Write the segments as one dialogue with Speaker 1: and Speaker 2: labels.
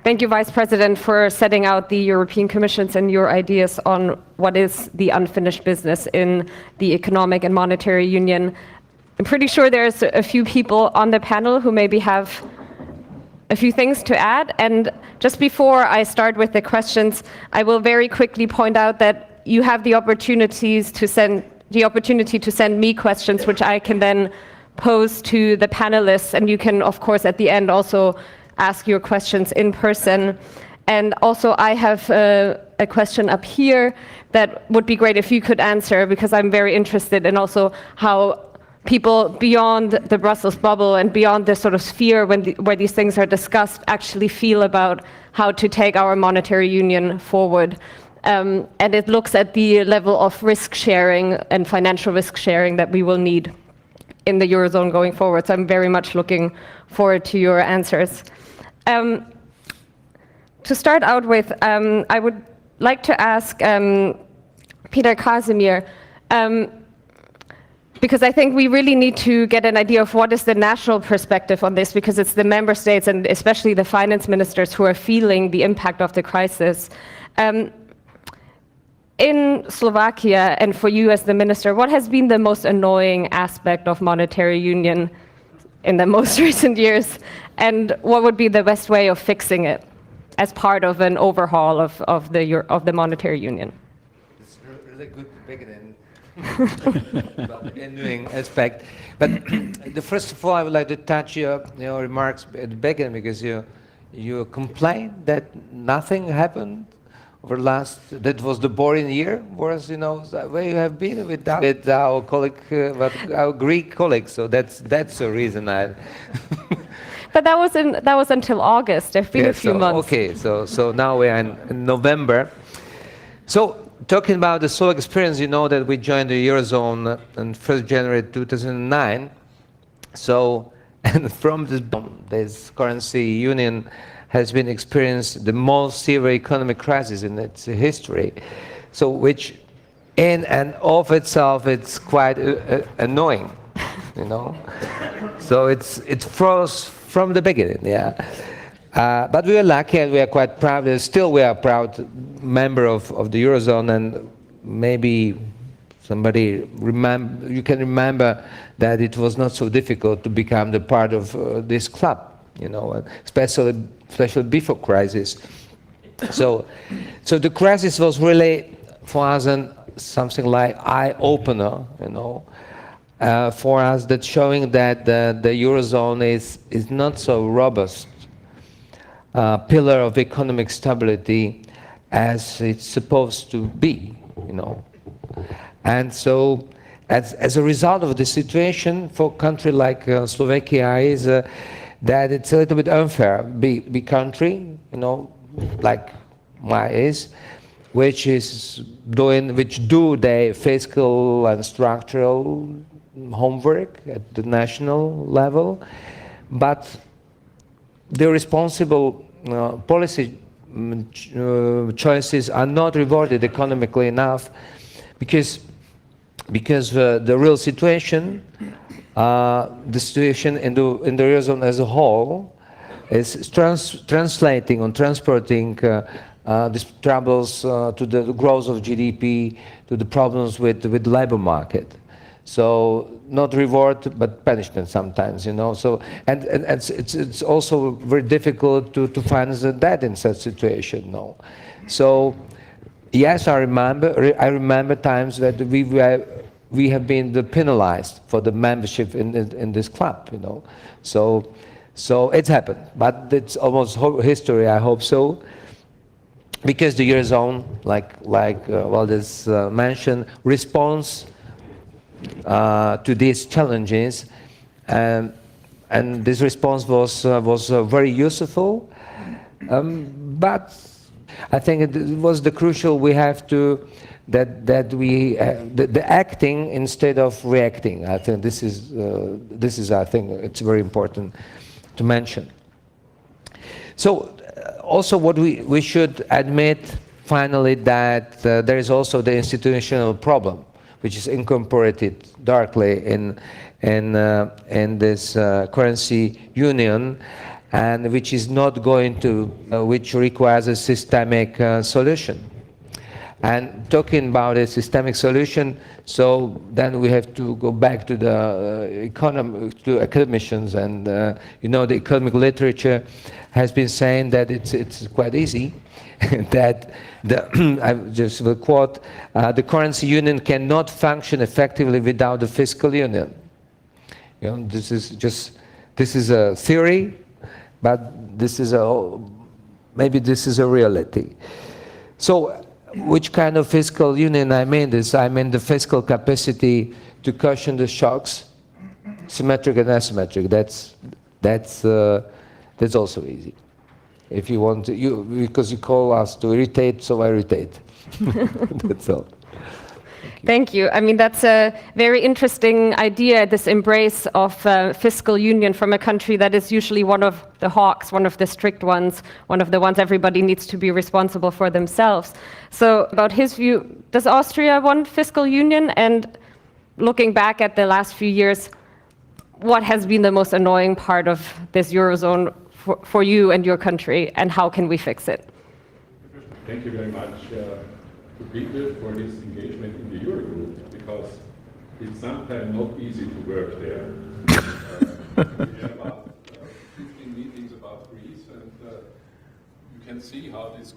Speaker 1: Thank you, Vice President, for setting out the European Commission's and your ideas on what is the unfinished business in the economic and monetary union. I'm pretty sure there's a few people on the panel who maybe have a few things to add. And just before I start with the questions, I will very quickly point out that you have the opportunity to send me questions, which I can then pose to the panelists. And you can, of course, at the end also ask your questions in person. And also I have a question up here that would be great if you could answer, because I'm very interested in also how people beyond the Brussels bubble and beyond the sort of sphere where these things are discussed actually feel about how to take our monetary union forward. And it looks at the level of risk sharing and financial risk sharing that we will need in the Eurozone going forward. So I'm very much looking forward to your answers. To start out with, I would like to ask Peter Casimir, because I think we really need to get an idea of what is the national perspective on this, because it's the member states and especially the finance ministers who are feeling the impact of the crisis. In Slovakia, and for you as the minister, what has been the most annoying aspect of monetary union in the most recent years, and what would be the best way of fixing it as part of an overhaul of the monetary union?
Speaker 2: It's really good to begin about the annoying aspect. But first of all, I would like to touch your remarks at the beginning, because you complained that nothing happened over that was the boring year, whereas where you have been with our colleague, our Greek colleagues. So that's the reason I.
Speaker 1: But that was until August. There've been a few months.
Speaker 2: Okay, so now we are in November. So talking about the Slovak experience, you know that we joined the Eurozone on 1st January 2009. So, and from this currency union has been experienced the most severe economic crisis in its history. So which in and of itself, it's quite annoying, So it froze from the beginning, yeah. But we are lucky and we are quite proud. Still, we are a proud member of the Eurozone, and maybe you can remember that it was not so difficult to become the part of this club, especially before crisis. So the crisis was really for us something like eye-opener, for us, that showing that the Eurozone is not so robust pillar of economic stability as it's supposed to be, And so, as a result of the situation for a country like Slovakia is that it's a little bit unfair. Big country, like mine is, which do their fiscal and structural homework at the national level, but the responsible policy choices are not rewarded economically enough, because the real situation, the situation in the Eurozone as a whole, is translating or transporting these troubles to the growth of GDP, to the problems with the labor market. So not reward but punishment sometimes, So and it's also very difficult to finance the debt in such situation, So yes, I remember times that we have been penalized for the membership in this club, So it's happened, but it's almost history. I hope so, because the Eurozone, like Valdis mentioned, responds to these challenges, and this response was very useful. But I think it was the crucial. We have to the acting instead of reacting. I think this is I think it's very important to mention. So also what we should admit finally that there is also the institutional problem, which is incorporated darkly in this currency union, and which is not going to, which requires a systemic solution. And talking about a systemic solution, so then we have to go back to the to academicians, and you know, the economic literature has been saying that it's quite easy, that I just will quote, the currency union cannot function effectively without the fiscal union. You know, this is a theory, but this is maybe this is a reality. So, which kind of fiscal union I mean this? I mean the fiscal capacity to cushion the shocks, symmetric and asymmetric. That's also easy. If you want to, because you call us to irritate, so I irritate. That's all.
Speaker 1: Thank you. I mean, that's a very interesting idea, this embrace of fiscal union from a country that is usually one of the hawks, one of the strict ones, one of the ones everybody needs to be responsible for themselves. So about his view, does Austria want fiscal union? And looking back at the last few years, what has been the most annoying part of this Eurozone for you and your country, and how can we fix it?
Speaker 3: Thank you very much to Peter for his engagement in the Eurogroup, because it's sometimes not easy to work there. We have about 15 meetings about Greece, and you can see how this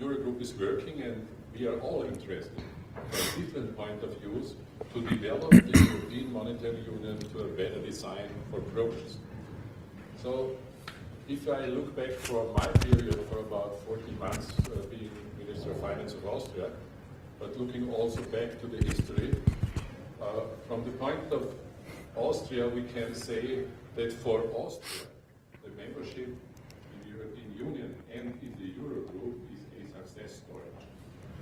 Speaker 3: Eurogroup is working, and we are all interested from different point of views to develop the European Monetary Union to a better design for progress. So, if I look back for my period for about 14 months being Minister of Finance of Austria, but looking also back to the history, from the point of Austria, we can say that for Austria, the membership in the European Union and in the Eurogroup is a success story.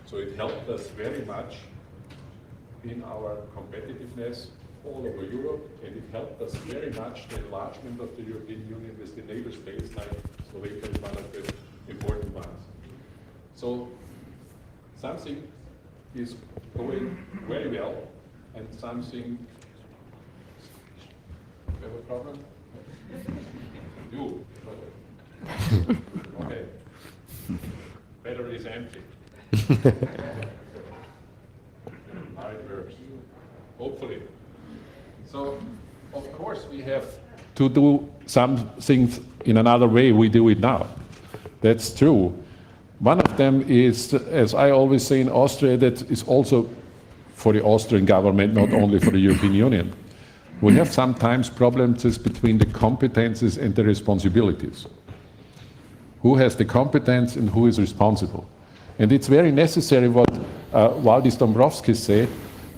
Speaker 3: So it helped us very much in our competitiveness all over Europe, and it helped us very much the enlargement of the European Union with the neighbor states, like Slovakia is one of the important ones. So something is going very well, and something. You have a problem? You. Okay. Battery is empty. How it works. Hopefully. So, of course, we have to do some things in another way. We do it now. That's true. One of them is, as I always say in Austria, that is also for the Austrian government, not only for the European Union. We have sometimes problems between the competences and the responsibilities. Who has the competence and who is responsible? And it's very necessary what Valdis Dombrovskis said,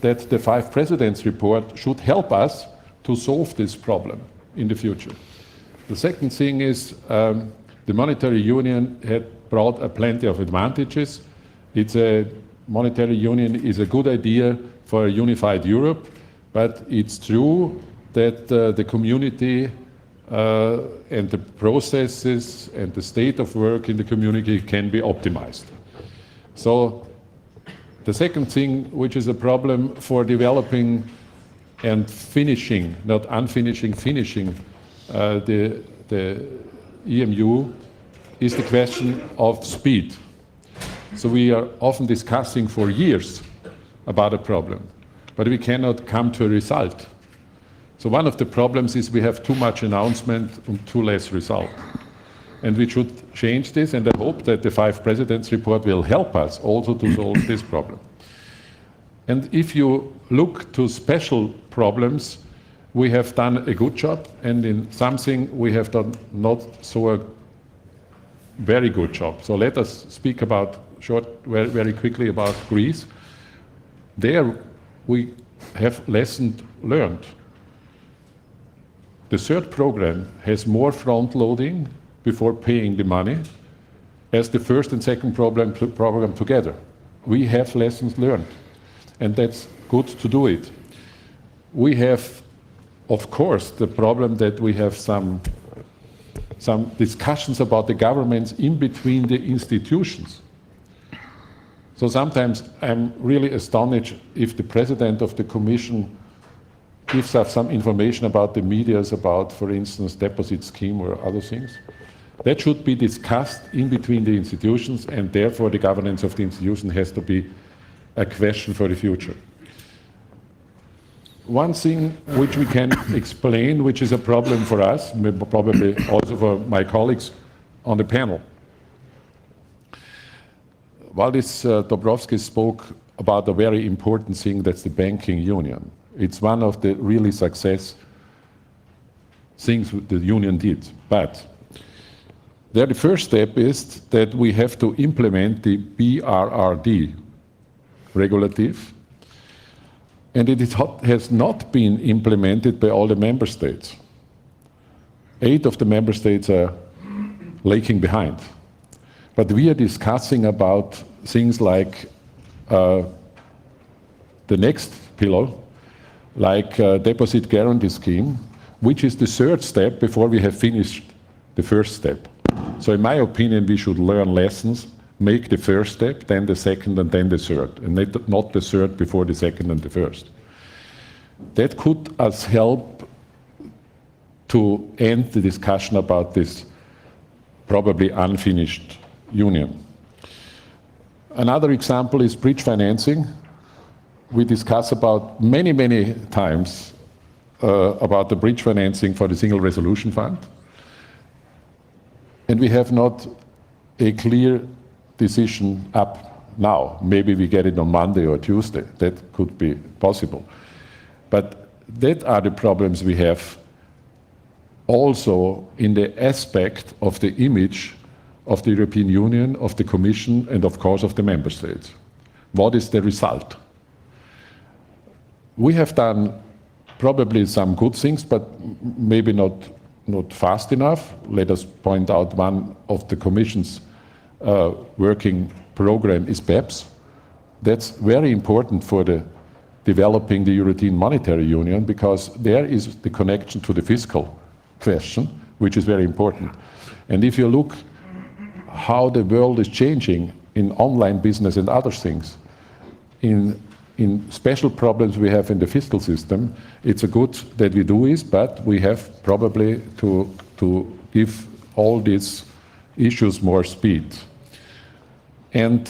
Speaker 3: that the 5 Presidents report should help us to solve this problem in the future. The second thing is the monetary union had brought plenty of advantages. Monetary union is a good idea for a unified Europe, but it's true that the community and the processes and the state of work in the community can be optimized. So the second thing, which is a problem for developing and finishing, not unfinishing, finishing the EMU, is the question of speed. So we are often discussing for years about a problem, but we cannot come to a result. So one of the problems is we have too much announcement and too less result. And we should change this, and I hope that the 5 Presidents report will help us also to solve this problem. And if you look to special problems, we have done a good job, and in something we have done not so a very good job. So let us speak about very quickly about Greece. There we have lessons learned. The third program has more front-loading before paying the money as the first and second program together. We have lessons learned, and that's good to do it. We have, of course, the problem that we have some discussions about the governments in between the institutions. So sometimes I'm really astonished if the President of the Commission gives us some information about the medias, about, for instance, deposit scheme or other things. That should be discussed in between the institutions, and therefore the governance of the institution has to be a question for the future. One thing which we can explain, which is a problem for us, probably also for my colleagues on the panel. Valdis Dombrovskis spoke about a very important thing, that's the banking union. It's one of the really success things the union did. But there the first step is that we have to implement the BRRD regulative, and it has not been implemented by all the member states. 8 of the member states are lagging behind. But we are discussing about things like the next pillar, like deposit guarantee scheme, which is the third step before we have finished the first step. So in my opinion, we should learn lessons, make the first step, then the second, and then the third, and not the third before the second and the first. That could us help to end the discussion about this probably unfinished union. Another example is bridge financing. We discuss about many times about the bridge financing for the Single Resolution Fund. And we have not a clear decision up now. Maybe we get it on Monday or Tuesday. That could be possible. But that are the problems we have also in the aspect of the image of the European Union, of the Commission, and of course of the Member States. What is the result? We have done probably some good things, but maybe not fast enough. Let us point out one of the Commission's working program is BEPS. That's very important for developing the European Monetary Union, because there is the connection to the fiscal question, which is very important. And if you look how the world is changing in online business and other things, in special problems we have in the fiscal system, it's a good that we do this, but we have probably to give all these issues more speed. And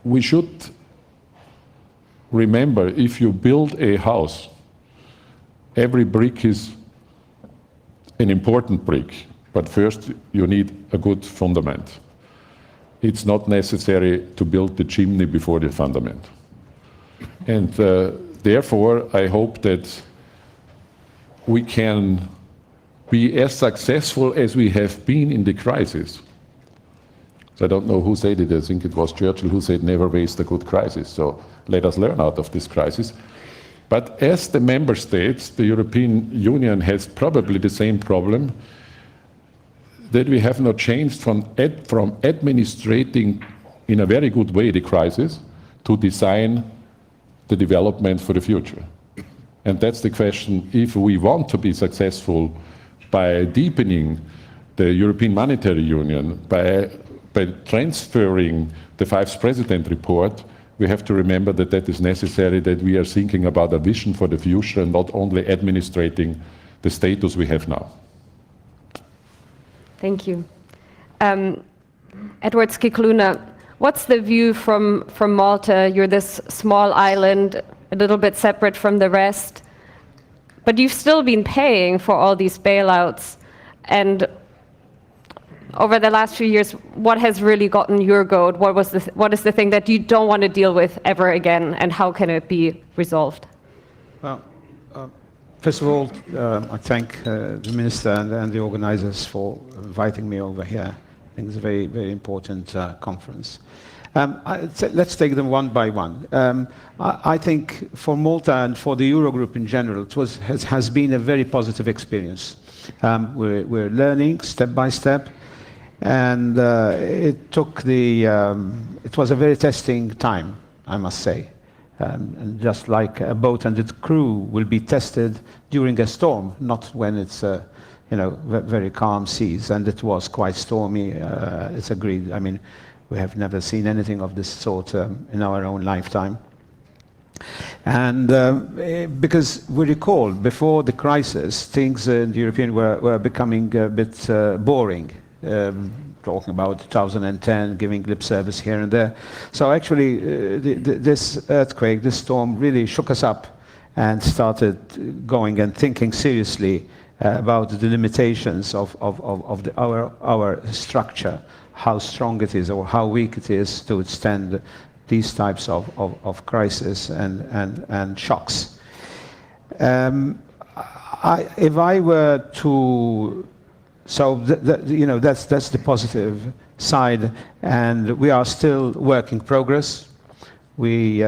Speaker 3: we should remember, if you build a house, every brick is an important brick, but first you need a good fundament. It's not necessary to build the chimney before the fundament. And therefore, I hope that we can be as successful as we have been in the crisis. So I don't know who said it. I think it was Churchill who said, never waste a good crisis. So let us learn out of this crisis. But as the member states, the European Union has probably the same problem, that we have not changed from administrating in a very good way the crisis to design the development for the future. And that's the question. If we want to be successful by deepening the European Monetary Union, by transferring the Five President report, we have to remember that that is necessary, that we are thinking about a vision for the future and not only administrating the status we have now.
Speaker 1: Thank you. Edward Skikluna, what's the view from Malta? You're this small island, a little bit separate from the rest, but you've still been paying for all these bailouts. And over the last few years, what has really gotten your goat? What is the thing that you don't want to deal with ever again, and how can it be resolved?
Speaker 4: Well, first of all, I thank the Minister and the organizers for inviting me over here. I think it's a very, very important conference. Let's take them one by one. I think for Malta and for the Eurogroup in general, it has been a very positive experience. We're learning step by step, and it was a very testing time, I must say. And just like a boat and its crew will be tested during a storm, not when it's very calm seas. And it was quite stormy. It's agreed. I mean, we have never seen anything of this sort in our own lifetime. And because we recall, before the crisis, things in the European were becoming a bit boring. Talking about 2010, giving lip service here and there. So actually, this earthquake, this storm really shook us up and started going and thinking seriously about the limitations of our structure, how strong it is or how weak it is to withstand these types of crisis and shocks. If I were to, so that's the positive side, and we are still work in progress. We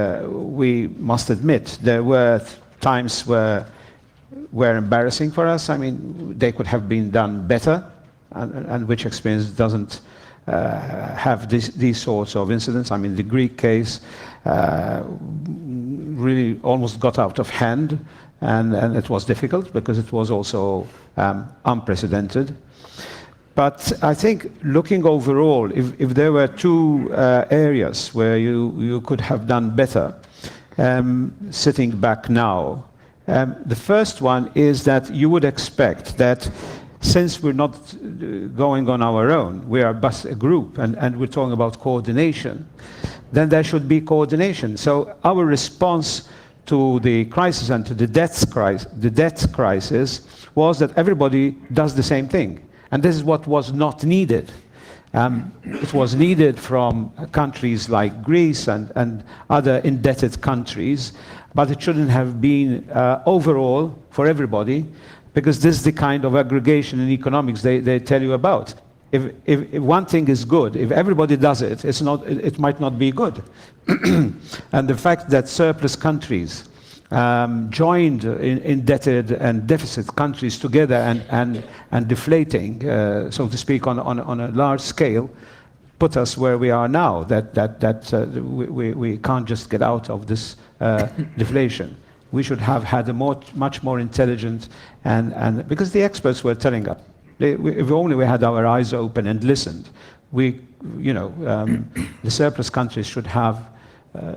Speaker 4: must admit there were times were embarrassing for us. I mean, they could have been done better, and which experience doesn't have these sorts of incidents. I mean, the Greek case really almost got out of hand, and it was difficult because it was also unprecedented. But I think looking overall, if there were two areas where you could have done better, sitting back now, the first one is that you would expect that since we're not going on our own, we are but a group, and we're talking about coordination, then there should be coordination. So our response to the crisis and to the debt crisis was that everybody does the same thing. And this is what was not needed. It was needed from countries like Greece and other indebted countries, but it shouldn't have been overall for everybody, because this is the kind of aggregation in economics they tell you about. If one thing is good, if everybody does it, it might not be good. And the fact that surplus countries joined indebted and deficit countries together and deflating, so to speak, on a large scale, put us where we are now, that we can't just get out of this deflation. We should have had a much more intelligent, and because the experts were telling us, if only we had our eyes open and listened, the surplus countries should have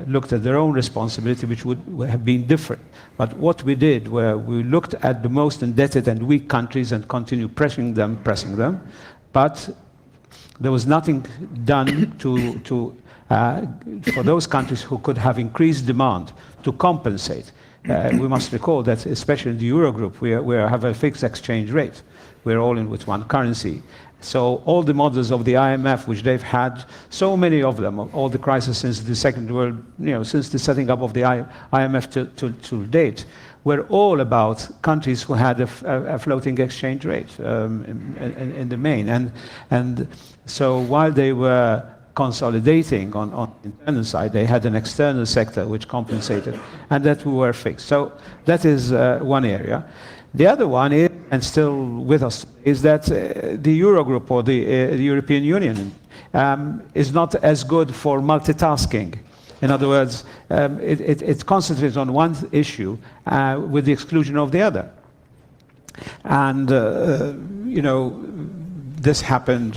Speaker 4: looked at their own responsibility, which would have been different. But what we did, where we looked at the most indebted and weak countries and continued pressing them, but there was nothing done for those countries who could have increased demand to compensate. We must recall that, especially in the Eurogroup, we have a fixed exchange rate. We're all in with one currency. So all the models of the IMF, which they've had, so many of them, all the crises since the Second World, since the setting up of the IMF to date, were all about countries who had a floating exchange rate in the main. And so while they were consolidating on the internal side, they had an external sector which compensated, and that we were fixed. So that is one area. The other one is, and still with us, is that the Eurogroup or the European Union is not as good for multitasking. In other words, it concentrates on one issue with the exclusion of the other. And, this happened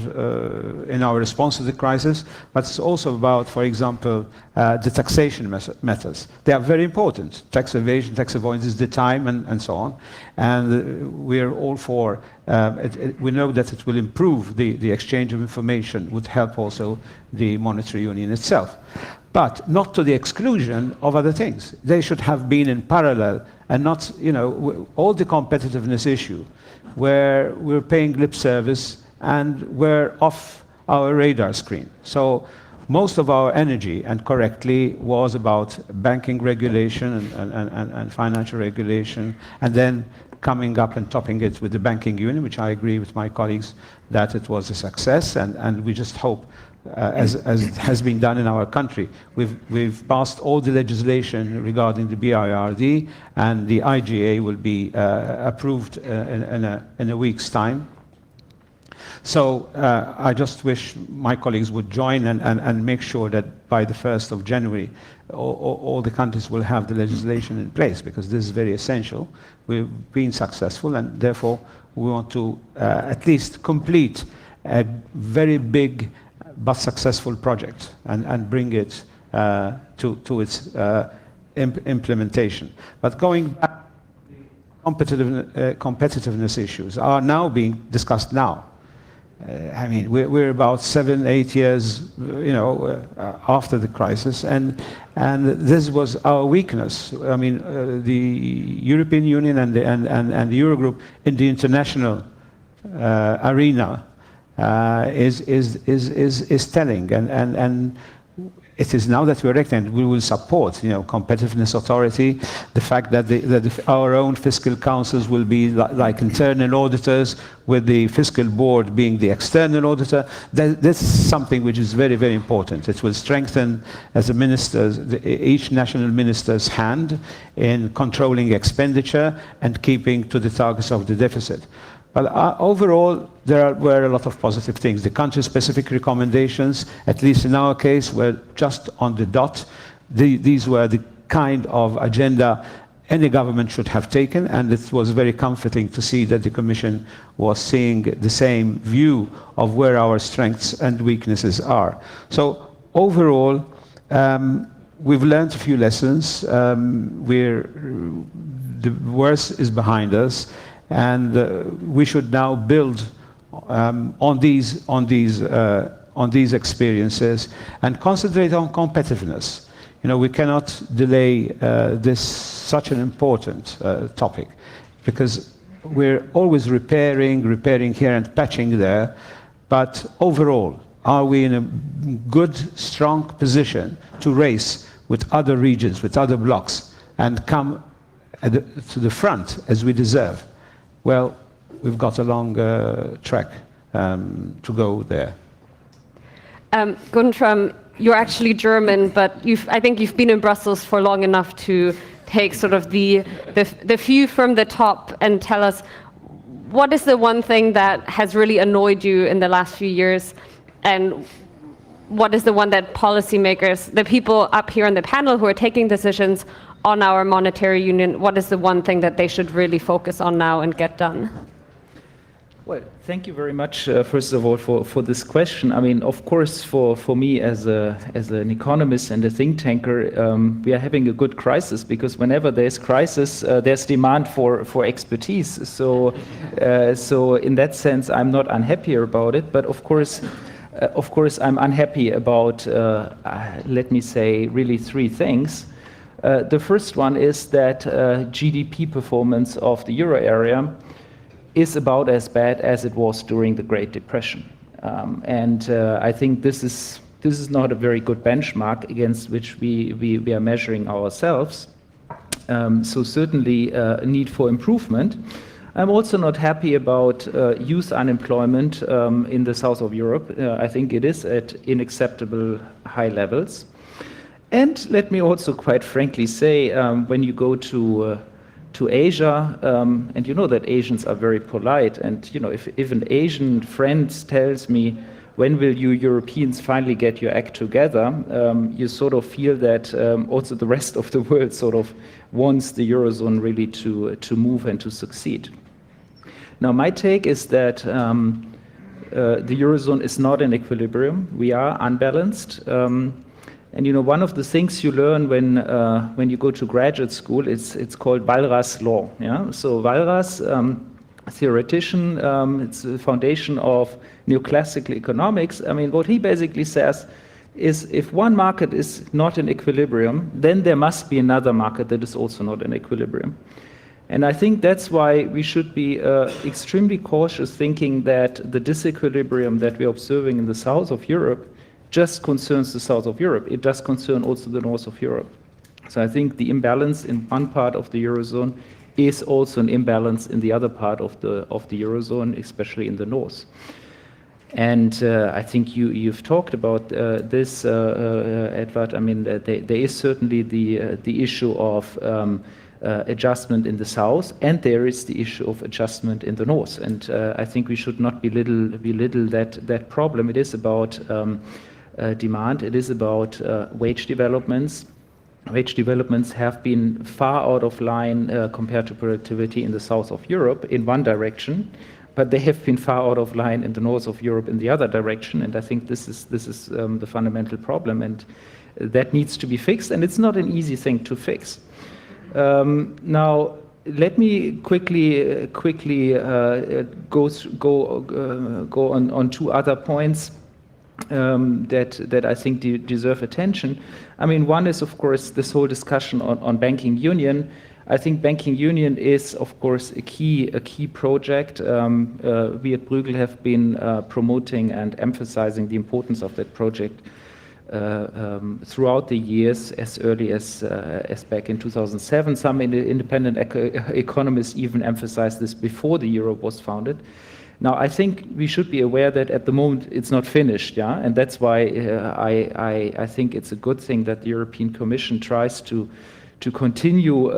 Speaker 4: in our response to the crisis, but it's also about, for example, the taxation methods. They are very important. Tax evasion, tax avoidance is the time, and so on. And we're all for, we know that it will improve the exchange of information, would help also the monetary union itself. But not to the exclusion of other things. They should have been in parallel, and not, all the competitiveness issue, where we're paying lip service and we're off our radar screen. So most of our energy, and correctly, was about banking regulation and financial regulation, and then coming up and topping it with the banking union, which I agree with my colleagues that it was a success, and we just hope, as has been done in our country, we've passed all the legislation regarding the BIRD, and the IGA will be approved in a week's time. So I just wish my colleagues would join and make sure that by the 1st of January, all the countries will have the legislation in place, because this is very essential. We've been successful, and therefore we want to at least complete a very big but successful project and bring it to its implementation. But going back, competitiveness issues are now being discussed now. I mean, we're about 7-8 years, after the crisis, and this was our weakness. I mean, the European Union and the Eurogroup in the international arena is telling, and it is now that we're reckoning, we will support, competitiveness authority, the fact that our own fiscal councils will be like internal auditors, with the fiscal board being the external auditor. This is something which is very, very important. It will strengthen, as a minister, each national minister's hand in controlling expenditure and keeping to the targets of the deficit. But overall, there were a lot of positive things. The country-specific recommendations, at least in our case, were just on the dot. These were the kind of agenda any government should have taken, and it was very comforting to see that the Commission was seeing the same view of where our strengths and weaknesses are. So overall, we've learned a few lessons. The worst is behind us. And we should now build on these experiences and concentrate on competitiveness. We cannot delay such an important topic, because we're always repairing here and patching there. But overall, are we in a good, strong position to race with other regions, with other blocks, and come to the front as we deserve? Well, we've got a long track to go there.
Speaker 1: Guntram, you're actually German, but I think you've been in Brussels for long enough to take sort of the view from the top and tell us, what is the one thing that has really annoyed you in the last few years, and what is the one that policymakers, the people up here on the panel who are taking decisions on our monetary union, what is the one thing that they should really focus on now and get done?
Speaker 5: Well, thank you very much, first of all, for this question. I mean, of course, for me as an economist and a think tanker, we are having a good crisis, because whenever there's crisis, there's demand for expertise. So in that sense, I'm not unhappy about it. But of course, I'm unhappy about, let me say, really three things. The first one is that GDP performance of the euro area is about as bad as it was during the Great Depression. And I think this is not a very good benchmark against which we are measuring ourselves. So certainly a need for improvement. I'm also not happy about youth unemployment in the south of Europe. I think it is at unacceptable high levels. And let me also quite frankly say, when you go to Asia, and you know that Asians are very polite, and if an Asian friend tells me, when will you Europeans finally get your act together, you sort of feel that also the rest of the world sort of wants the Eurozone really to move and to succeed. Now, my take is that the Eurozone is not in equilibrium. We are unbalanced. And one of the things you learn when you go to graduate school, it's called Walras law. Yeah? So Walras, theoretician, it's the foundation of neoclassical economics. I mean, what he basically says is, if one market is not in equilibrium, then there must be another market that is also not in equilibrium. And I think that's why we should be extremely cautious, thinking that the disequilibrium that we're observing in the south of Europe just concerns the south of Europe. It does concern also the north of Europe. So I think the imbalance in one part of the Eurozone is also an imbalance in the other part of the Eurozone, especially in the north. And I think you've talked about this, Edward. I mean, there is certainly the issue of adjustment in the south, and there is the issue of adjustment in the north. And I think we should not belittle that problem. It is about demand. It is about wage developments. Wage developments have been far out of line compared to productivity in the south of Europe in one direction, but they have been far out of line in the north of Europe in the other direction. And I think this is the fundamental problem. And that needs to be fixed, and it's not an easy thing to fix. Now, let me quickly go on two other points that I think deserve attention. I mean, one is, of course, this whole discussion on banking union. I think banking union is, of course, a key project. We at Bruegel have been promoting and emphasizing the importance of that project throughout the years, as early as back in 2007. Some independent economists even emphasized this before the euro was founded. Now, I think we should be aware that at the moment it's not finished, yeah, and that's why I think it's a good thing that the European Commission tries to continue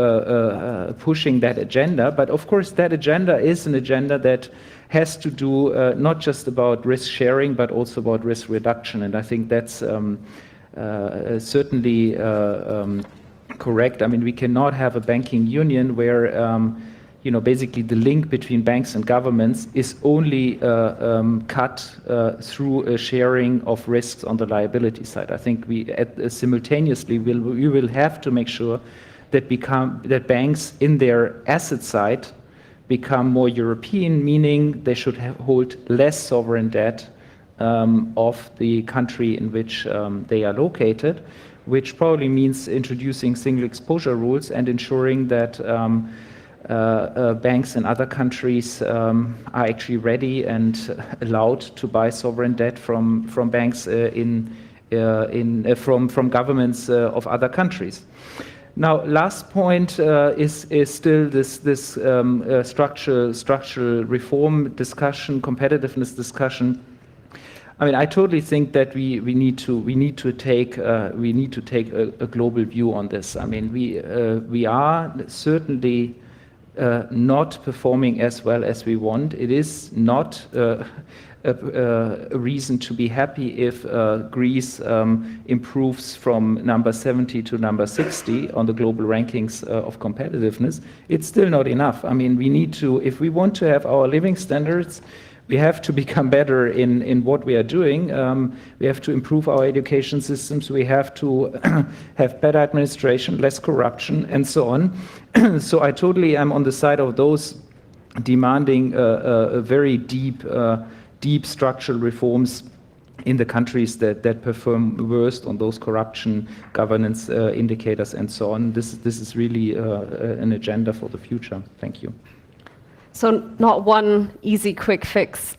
Speaker 5: pushing that agenda. But of course, that agenda is an agenda that has to do not just about risk sharing, but also about risk reduction. And I think that's certainly correct. I mean, we cannot have a banking union where basically the link between banks and governments is only cut through a sharing of risks on the liability side. I think simultaneously we will have to make sure that banks in their asset side become more European, meaning they should hold less sovereign debt of the country in which they are located, which probably means introducing single exposure rules and ensuring that banks in other countries are actually ready and allowed to buy sovereign debt from banks from governments of other countries. Now, last point is still this structural reform discussion, competitiveness discussion. I mean, I totally think that we need to take a global view on this. I mean, we are certainly not performing as well as we want. It is not a reason to be happy if Greece improves from number 70 to number 60 on the global rankings of competitiveness. It's still not enough. I mean, we need to, if we want to have our living standards, we have to become better in what we are doing. We have to improve our education systems. We have to have better administration, less corruption, and so on. So I totally am on the side of those demanding a very deep structural reforms in the countries that perform worst on those corruption governance indicators and so on. This is really an agenda for the future. Thank you.
Speaker 1: So not one easy, quick fix.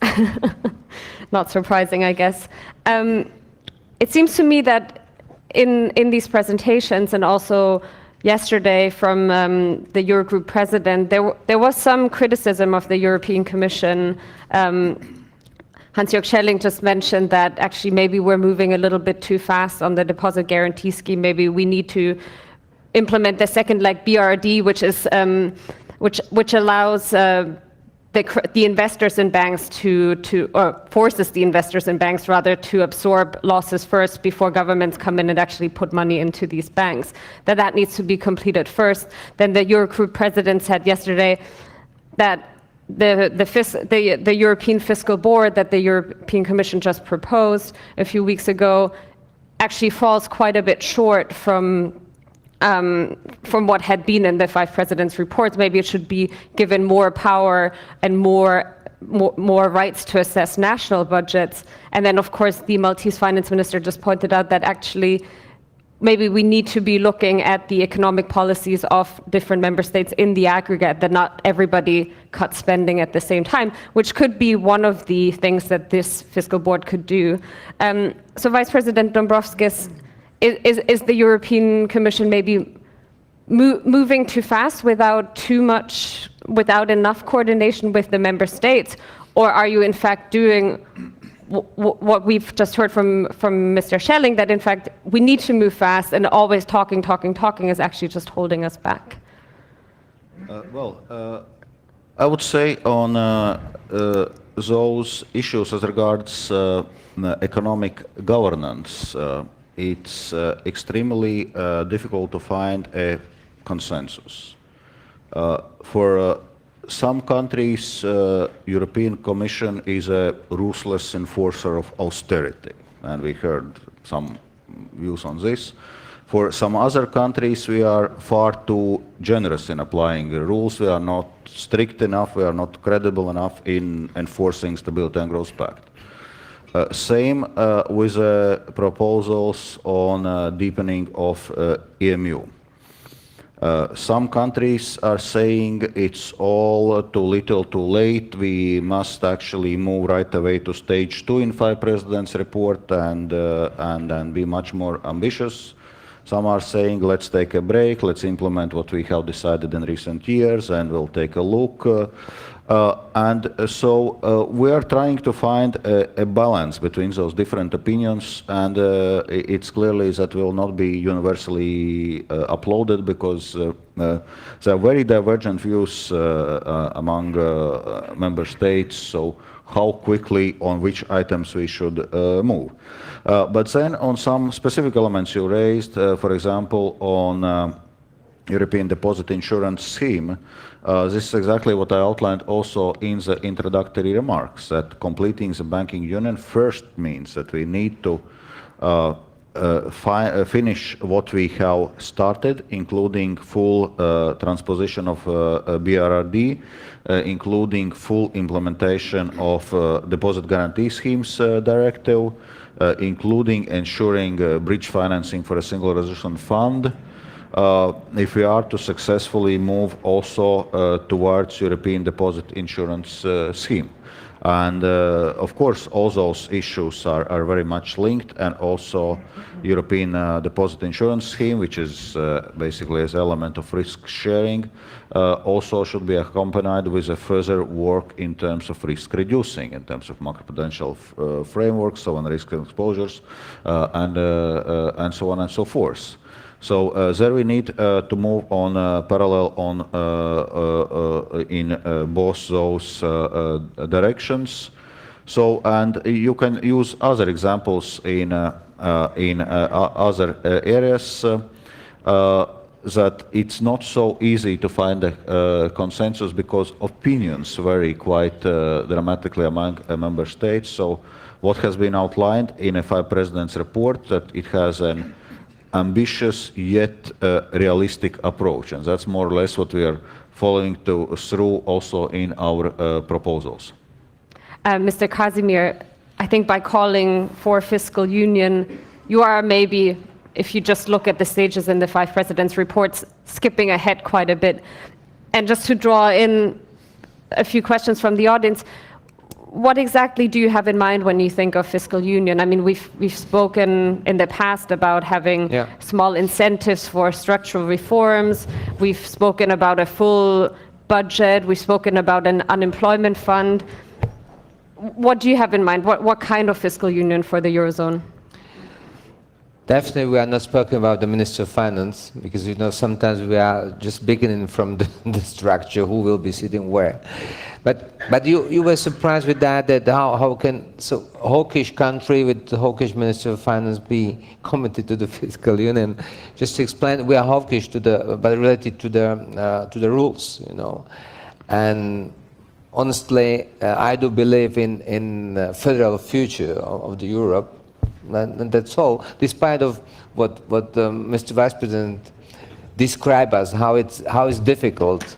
Speaker 1: Not surprising, I guess. It seems to me that in these presentations, and also yesterday from the Eurogroup president, there was some criticism of the European Commission. Hans-Jörg Schelling just mentioned that actually maybe we're moving a little bit too fast on the deposit guarantee scheme. Maybe we need to implement the second leg BRRD, which is which allows the investors in banks or forces the investors in banks rather to absorb losses first before governments come in and actually put money into these banks. That needs to be completed first. Then the Eurogroup president said yesterday that the European Fiscal Board that the European Commission just proposed a few weeks ago actually falls quite a bit short from what had been in the five presidents' reports. Maybe it should be given more power and more rights to assess national budgets. And then, of course, the Maltese finance minister just pointed out that actually maybe we need to be looking at the economic policies of different member states in the aggregate, that not everybody cuts spending at the same time, which could be one of the things that this fiscal board could do. So Vice President Dombrovskis, is the European Commission maybe moving too fast without enough coordination with the member states? Or are you in fact doing what we've just heard from Mr. Schelling, that in fact we need to move fast, and always talking is actually just holding us back?
Speaker 6: I would say on those issues as regards economic governance, it's extremely difficult to find a consensus. For some countries, European Commission is a ruthless enforcer of austerity, and we heard some views on this. For some other countries, we are far too generous in applying the rules. We are not strict enough, we are not credible enough in enforcing Stability and Growth Pact. Same with proposals on deepening of EMU. Some countries are saying it's all too little, too late. We must actually move right away to stage 2 in 5 presidents' report and be much more ambitious. Some are saying, let's take a break, let's implement what we have decided in recent years, and we'll take a look. So we are trying to find a balance between those different opinions, and it's clearly that will not be universally uploaded because there are very divergent views among member states. So how quickly on which items we should move. But then on some specific elements you raised, for example, on European Deposit Insurance Scheme, this is exactly what I outlined also in the introductory remarks, that completing the banking union first means that we need to finish what we have started, including full transposition of BRRD, including full implementation of Deposit Guarantee Schemes Directive, including ensuring bridge financing for a single resolution fund, if we are to successfully move also towards European Deposit Insurance Scheme. And of course, all those issues are very much linked, and also European Deposit Insurance Scheme, which is basically as element of risk sharing, also should be accompanied with a further work in terms of risk reducing, in terms of macroprudential frameworks, so on risk exposures, and so on and so forth. So there we need to move on parallel on in both those directions. So, and you can use other examples in other areas that it's not so easy to find a consensus because opinions vary quite dramatically among member states. So what has been outlined in a 5 presidents report, that it has an ambitious yet realistic approach, and that's more or less what we are following through also in our proposals.
Speaker 1: Mr. Casimir, I think by calling for fiscal union, you are maybe, if you just look at the stages in the 5 presidents' reports, skipping ahead quite a bit. And just to draw in a few questions from the audience, what exactly do you have in mind when you think of fiscal union? I mean, we've spoken in the past about having small incentives for structural reforms. We've spoken about a full budget. We've spoken about an unemployment fund. What do you have in mind? What kind of fiscal union for the Eurozone?
Speaker 2: Definitely, we are not speaking about the Minister of Finance, because sometimes we are just beginning from the structure, who will be sitting where. But you were surprised with that how can so hawkish country with the hawkish Minister of Finance be committed to the fiscal union? Just to explain, we are hawkish but related to the rules, and honestly, I do believe in federal future of the Europe. And that's all, despite of what Mr. Vice President described as how it's difficult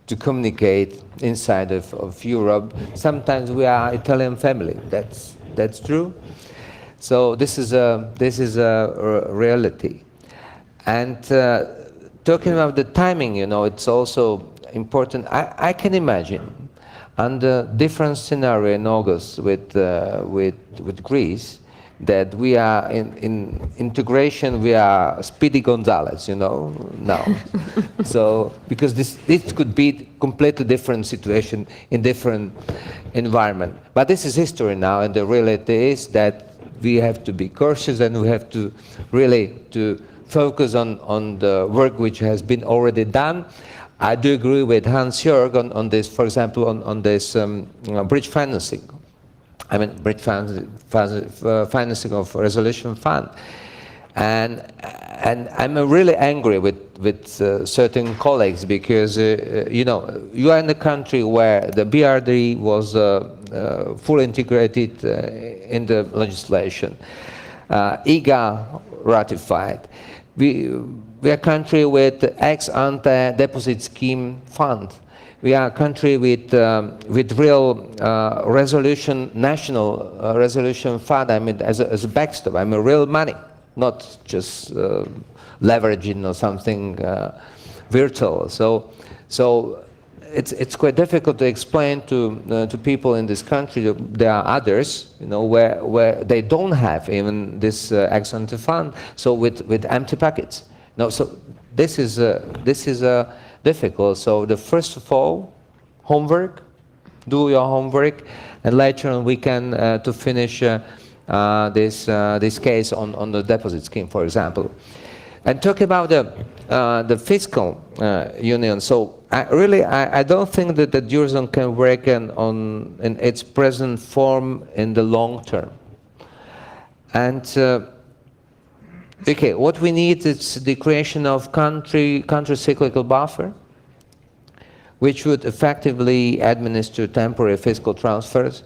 Speaker 2: to communicate inside of Europe. Sometimes we are Italian family. That's true. So this is a reality. And talking about the timing, it's also important. I can imagine under different scenario in August with Greece, that we are in integration, we are Speedy Gonzales, now. So, because this could be completely different situation in different environment. But this is history now, and the reality is that we have to be cautious, and we have to really focus on the work which has been already done. I do agree with Hans-Jörg on this, for example, on this bridge financing. I mean, bridge financing of resolution fund, and I'm really angry with certain colleagues because you are in a country where the BRD was fully integrated in the legislation. IGA ratified. We are a country with ex-ante deposit scheme fund. We are a country with real resolution, national resolution fund. I mean, as a backstop. I mean, real money, not just leveraging or something virtual. So it's quite difficult to explain to people in this country that there are others, you know, where they don't have even this ex-ante fund. So with empty pockets. No, so this is difficult. So the first of all, homework, do your homework, and later on we can to finish this case on the deposit scheme, for example. And talk about the fiscal union. So I don't think that the Eurozone can work in its present form in the long term. And okay, what we need is the creation of country cyclical buffer, which would effectively administer temporary fiscal transfers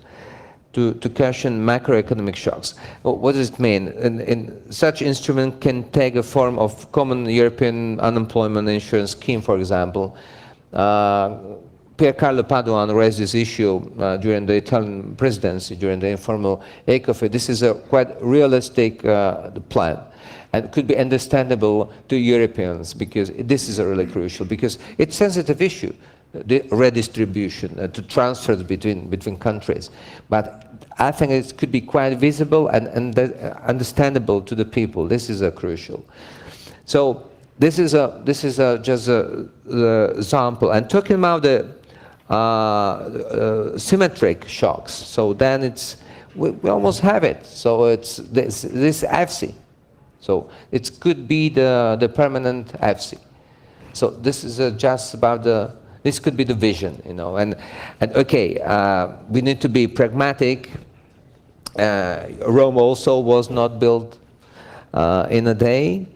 Speaker 2: to cushion macroeconomic shocks. What does it mean? In such instrument can take a form of common European unemployment insurance scheme, for example. Piercarlo Padoan raised this issue during the Italian presidency, during the informal ECOFIN. This is a quite realistic plan, and could be understandable to Europeans, because this is a really crucial, because it's a sensitive issue, the redistribution, to transfers between countries. But I think it could be quite visible and understandable to the people. This is a crucial. So this is just an example. And talking about the symmetric shocks, so then we almost have it. So it's this FC. So it could be the permanent FC. So this is just about this could be the vision, you know. And okay, we need to be pragmatic. Rome also was not built in a day.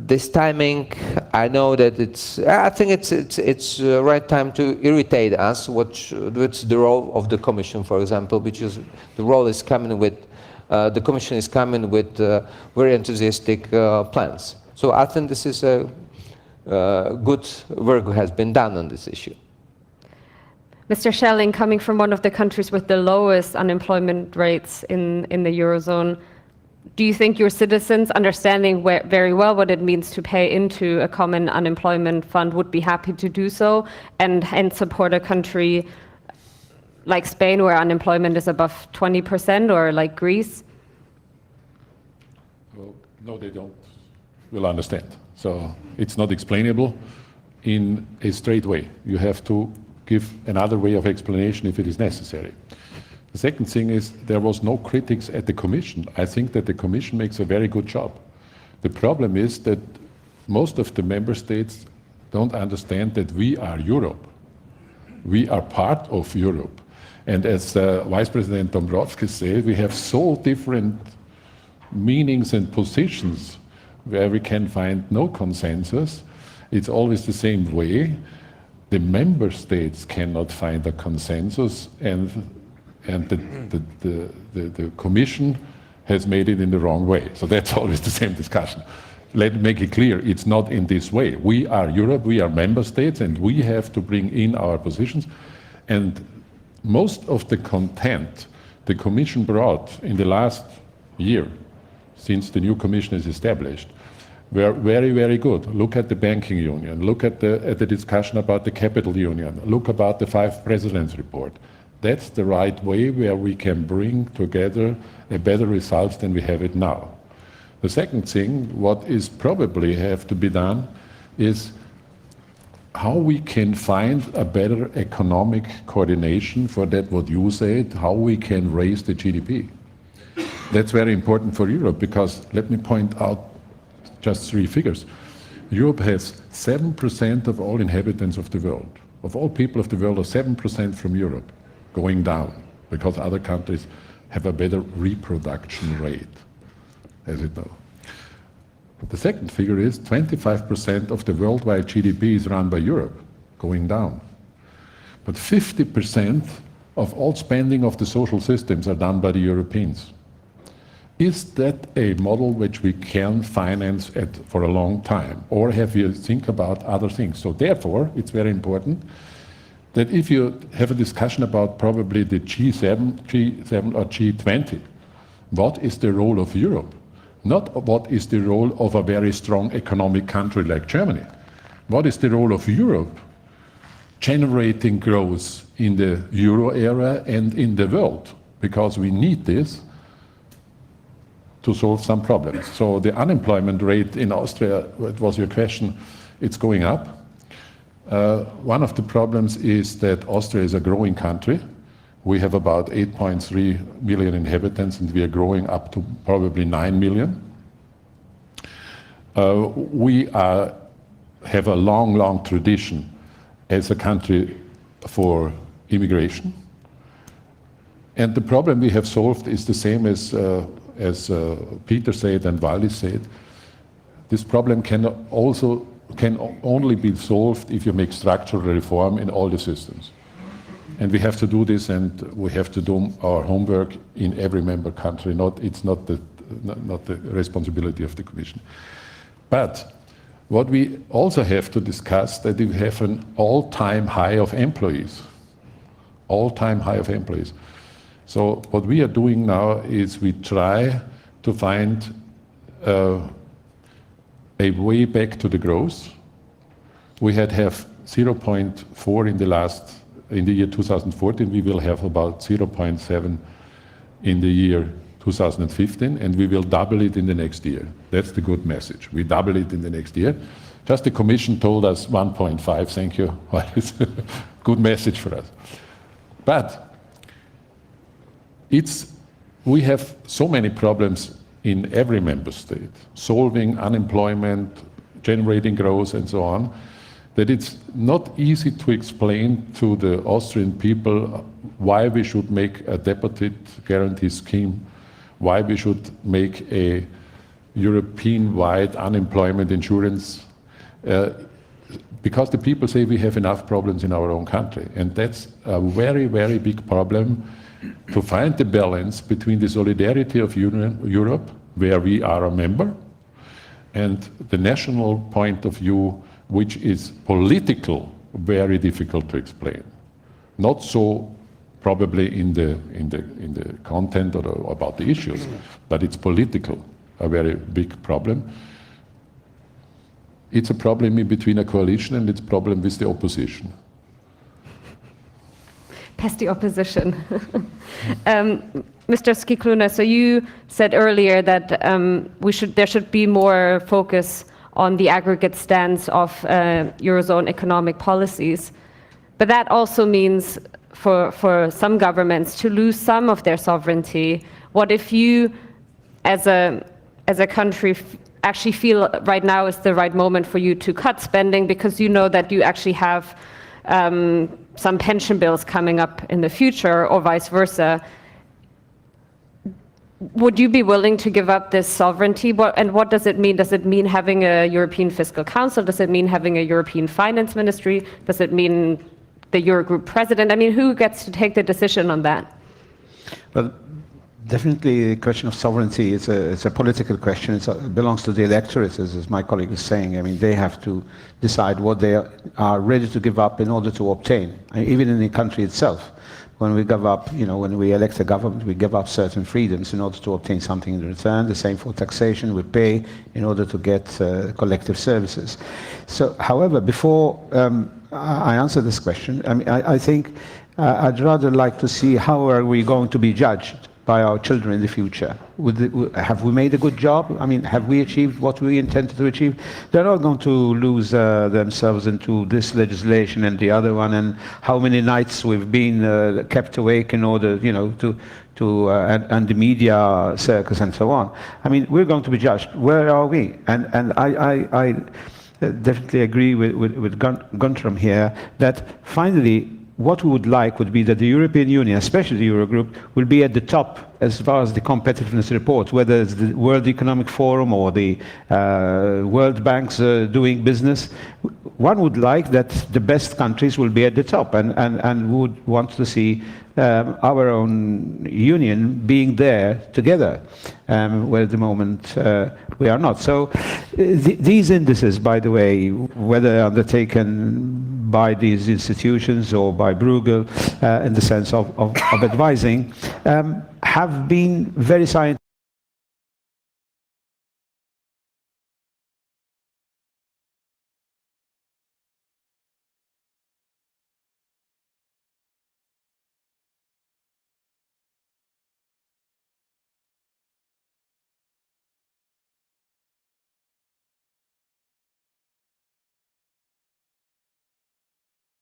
Speaker 2: This timing, I know that I think it's the right time to irritate us. What's the role of the Commission, for example, which is the role is coming with. The Commission is coming with very enthusiastic plans. So I think this is a good work has been done on this issue.
Speaker 1: Mr. Schelling, coming from one of the countries with the lowest unemployment rates in the Eurozone, do you think your citizens, understanding very well what it means to pay into a common unemployment fund, would be happy to do so and support a country like Spain, where unemployment is above 20%, or like Greece?
Speaker 3: Well, no, they don't will understand. So it's not explainable in a straight way. You have to give another way of explanation if it is necessary. The second thing is there was no critics at the Commission. I think that the Commission makes a very good job. The problem is that most of the member states don't understand that we are Europe. We are part of Europe. And as Vice President Dombrovskis said, we have so different meanings and positions where we can find no consensus. It's always the same way. The member states cannot find a consensus, and the Commission has made it in the wrong way. So that's always the same discussion. Let me make it clear, it's not in this way. We are Europe, we are member states, and we have to bring in our positions. And most of the content the Commission brought in the last year, since the new Commission is established, were very, very good. Look at the banking union, look at the discussion about the capital union, look about the 5 presidents report. That's the right way where we can bring together a better result than we have it now. The second thing, what is probably have to be done, is how we can find a better economic coordination for that, what you said, how we can raise the GDP. That's very important for Europe, because let me point out just 3 figures. Europe has 7% of all inhabitants of the world. Of all people of the world, are 7% from Europe, going down, because other countries have a better reproduction rate, as you know. But the second figure is 25% of the worldwide GDP is run by Europe, going down. But 50% of all spending of the social systems are done by the Europeans. Is that a model which we can finance for a long time? Or have you think about other things? So therefore, it's very important that if you have a discussion about probably the G7 or G20, what is the role of Europe? Not what is the role of a very strong economic country like Germany. What is the role of Europe generating growth in the euro area and in the world? Because we need this to solve some problems. So the unemployment rate in Austria, what was your question, it's going up. One of the problems is that Austria is a growing country. We have about 8.3 million inhabitants and we are growing up to probably 9 million. We have a long tradition as a country for immigration. And the problem we have solved is the same as Peter said and Wallis said. This problem can only be solved if you make structural reform in all the systems. And we have to do this, and we have to do our homework in every member country. It's not the responsibility of the Commission. But what we also have to discuss that we have an all-time high of employees. All-time high of employees. So what we are doing now is we try to find a way back to the growth. We have 0.4 in the year 2014. We will have about 0.7 in the year 2015, and we will double it in the next year. That's the good message. We double it in the next year. Just the Commission told us 1.5. Thank you. It's a good message for us. But we have so many problems in every member state, solving unemployment, generating growth, and so on, that it's not easy to explain to the Austrian people why we should make a deposit guarantee scheme, why we should make a European-wide unemployment insurance, because the people say we have enough problems in our own country. And that's a very big problem, to find the balance between the solidarity of Europe, where we are a member, and the national point of view, which is political, very difficult to explain. Not so probably in the content or about the issues, but it's political, a very big problem. It's a problem in between a coalition, and it's a problem with the opposition.
Speaker 1: Past the opposition. Mr. Skikluna, so you said earlier that there should be more focus on the aggregate stance of Eurozone economic policies. But that also means for some governments to lose some of their sovereignty. What if you, as a country, actually feel right now is the right moment for you to cut spending because you know that you actually have some pension bills coming up in the future, or vice versa? Would you be willing to give up this sovereignty? And what does it mean? Does it mean having a European Fiscal Council? Does it mean having a European Finance Ministry? Does it mean the Eurogroup president? I mean, who gets to take the decision on that?
Speaker 4: Well, definitely the question of sovereignty is a political question. It belongs to the electorate, as my colleague was saying. I mean, they have to decide what they are ready to give up in order to obtain, even in the country itself. When we give up, when we elect a government, we give up certain freedoms in order to obtain something in return. The same for taxation, we pay in order to get collective services. So, however, before I answer this question, I think I'd rather like to see how are we going to be judged by our children in the future. Have we made a good job? I mean, have we achieved what we intended to achieve? They're not going to lose themselves into this legislation and the other one, and how many nights we've been kept awake in order, and the media circus and so on. I mean, we're going to be judged. Where are we? And I definitely agree with Guntram here that finally, what we would like would be that the European Union, especially the Eurogroup, will be at the top as far as the competitiveness report, whether it's the World Economic Forum or the World Bank's doing business. one would like that the best countries will be at the top, and would want to see our own union being there together, where at the moment we are not. So these indices, by the way, whether undertaken by these institutions or by Bruegel in the sense of advising, have been very scientific.